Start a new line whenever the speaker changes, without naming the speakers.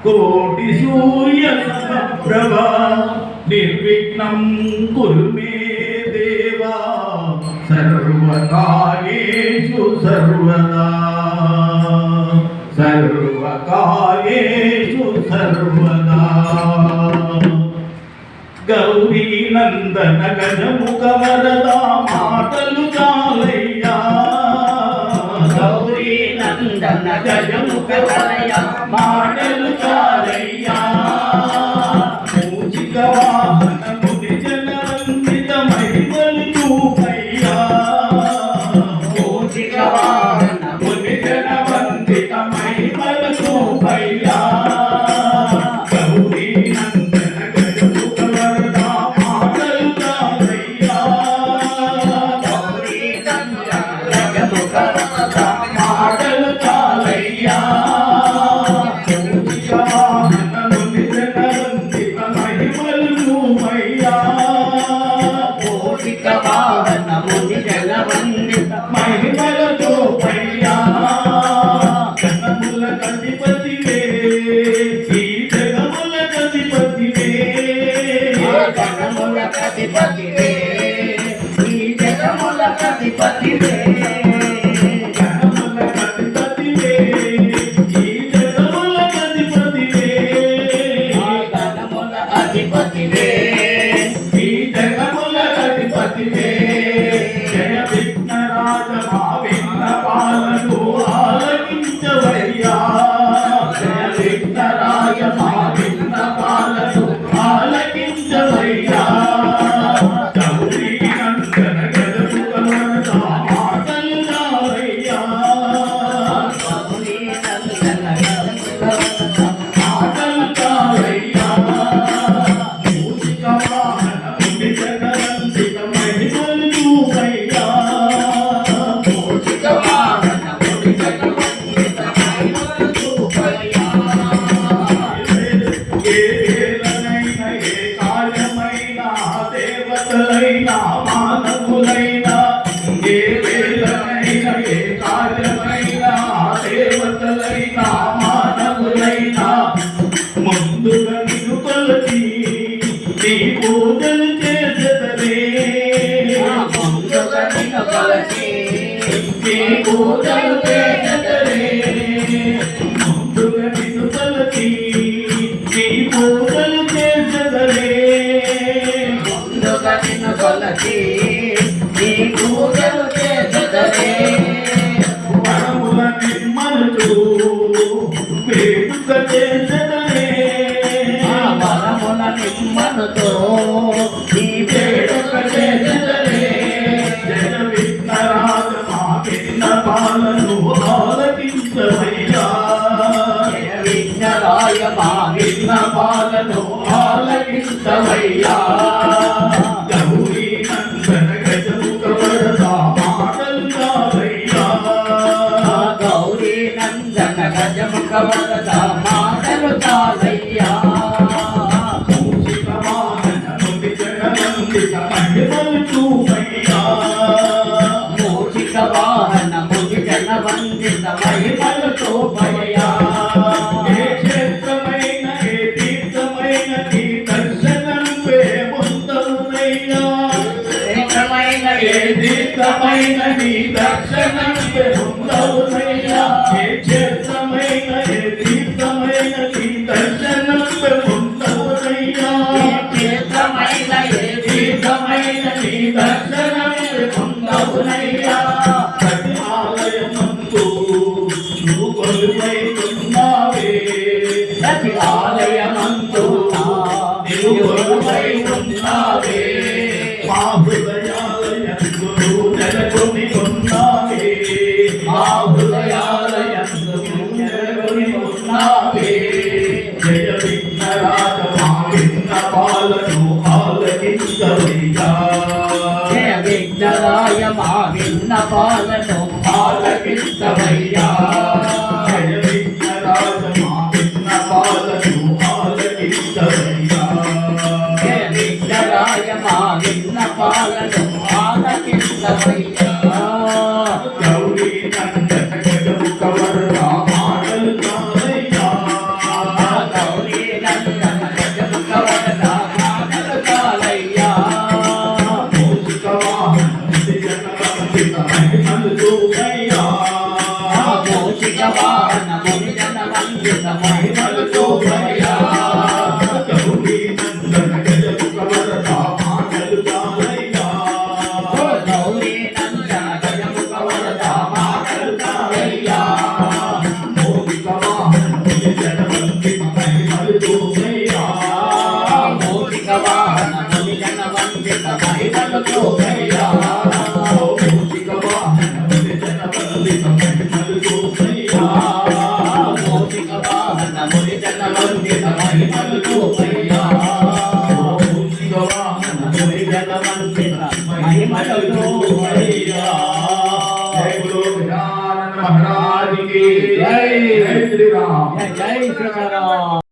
కోటి సూర్య సమప్రభా నిర్విఘ్నం కురు మే దేవా సర్వకార్యేషు సర్వదా సర్వకార్యేషు సర్వదా. గౌరీ నందన గజముఖ వరదా మాటలు చాలయ్యా.
గౌరీ నందన గజముఖ వరదా మాటలు చాలయ్యా.
మూచిక వాహన ముని జనవందిత మహిమలు చూపయ్యా.
మూచిక వాహన
ముని జనవందిత మహిమలు చూపయ్యా. గౌరీ నందన గజముఖ వరదా మాటలు చాలయ్యా.
గౌరీ నందన గజముఖ వరదా
మాటలు చాలయ్యా. మూచిక వాహన ముని జనవందిత మహిమలు చూపయ్యా.
మూచిక వాహన ముని జనవందిత
మహిమల చూపయ్యా. జగముల అధిపతివే ఈ జగముల అధిపతివే.
జగముల అధిపతివే ఈ జగముల అధిపతివే.
జగముల అధిపతివే ఈ జగముల అధిపతివే.
జగముల అధిపతివే
ఈ జగముల అధిపతివే. జయ విఘ్నరాజ మా విఘ్నపాలను ఆలకించవయ్యా. జయ విఘ్నరాజ మా విఘ్నపాలను ఆలకించవయ్యా. గౌరీ నందన గజముఖ వరదా మాటలు చాలయ్యా.
గౌరీ నందన గజముఖ వరదా
మాటలు చాలయ్యా. మూచిక వాహన ముని జనవందిత మహిమలు చూపయ్యా.
మూచిక వాహన ముని జనవందిత మహిమలు చూపయ్యా.
ఏ వేళనైనా ఏ కాలమైనా దేవతలైనా మానవులైనా. ఏ వేళనైనా ఏ కాలమైనా దేవతలైనా మానవులైనా. ముందుగా నిన్ను కొలచి నీ పూజలు చేసెదరే.
ముందుగా నిన్ను కొలచి
నీ పూజలు చేసెదరే. ముందుగా నిన్ను కొలచి నీ పూజలు చేసెదరే.
ముందుగా నిన్ను కొలచి నీ పూజలు చేసెదరే.
వరముల నిర్మలుచు వేడుక చేసెదరే.
వరముల నిమ్మనుతో నీ
వేడుక చేసెదరే. జయ విఘ్నరాజ మా విఘ్నపాలను ఆలకించవయ్యా.
జయ విఘ్నరాయ మా
విఘ్నపాలను ఆలకించవయ్యా. గౌరీ నందన గజముఖ వరదా మాటలు చాలయ్యా.
గౌరీ నందన గజముఖ వరదా మాటలు చాలయ్యా.
మూచిక వాహన ముని జనవందిత మహిమలు చూపయ్యా.
మూచిక వాహన ముని జనవందిత మహిమలు చూపయ్యా.
ఏ క్షేత్రమైన ఏ తీర్థమైన నీ దర్శనం పొందవునయ్యా.
శ్రేష్టమైన
ఏ తీర్థమైన నీ దర్శనం పొందవునయ్యా. ఏ క్షేత్రమైన ఏ తీర్థమైన నీ దర్శనం పొందవునయ్యా.
తీర్థమైన ఏ
తీర్థమైన నీ దర్శనం పొందవునయ్యా. ప్రతి ఆలయమందు నువ్వు కొలువైతున్నావే.
ప్రతి ఆలయమందు
నీవు కొలువైతున్నావే. మా హృదయాలయందు నెలకొని ఉన్నావే. మా హృదయాలయందు నెలకొని ఉన్నావే. జయ విఘ్నరాజ మా విఘ్నపాలను ఆలకించవయ్యా.
జయ విఘ్నరాయ మా విన్నపాలను ఆలకించవయ్యా.
జయ విఘ్నరాజ మా విఘ్నపాలను ఆలకించవయ్యా.
జయ విఘ్నరాయ మా విన్నపాలను ఆలకించవయ్యా.
గౌరీ నందన గజముఖ వరదా మాటలు చాలయ్యా.
వందిత మహిమలు చూపయ్యా
గౌరీ నందన గజముఖ వరద మాటలు చాలయ్యా
గౌరీ నందన గజముఖ వరద మాటలు చాలయ్యా
మోగిక వాహనముని జనవందిత మహిమలు చూపయ్యా
మౌలిక వాహనముని జన వందిత మహిమలు చూపయ్యా
మోగిక వాహనముని జనవందిత మహిమలు చూపయ్యా
మౌలిక వాహనముని జన వందిత మహిమలు చూపయ్యా
మోగిక వాహనముని జనవందిత మహిమలు చూపయ్యా జై గురు గజానన మహారాజ్ की जय जय श्री राम
జై శ్రీరామ్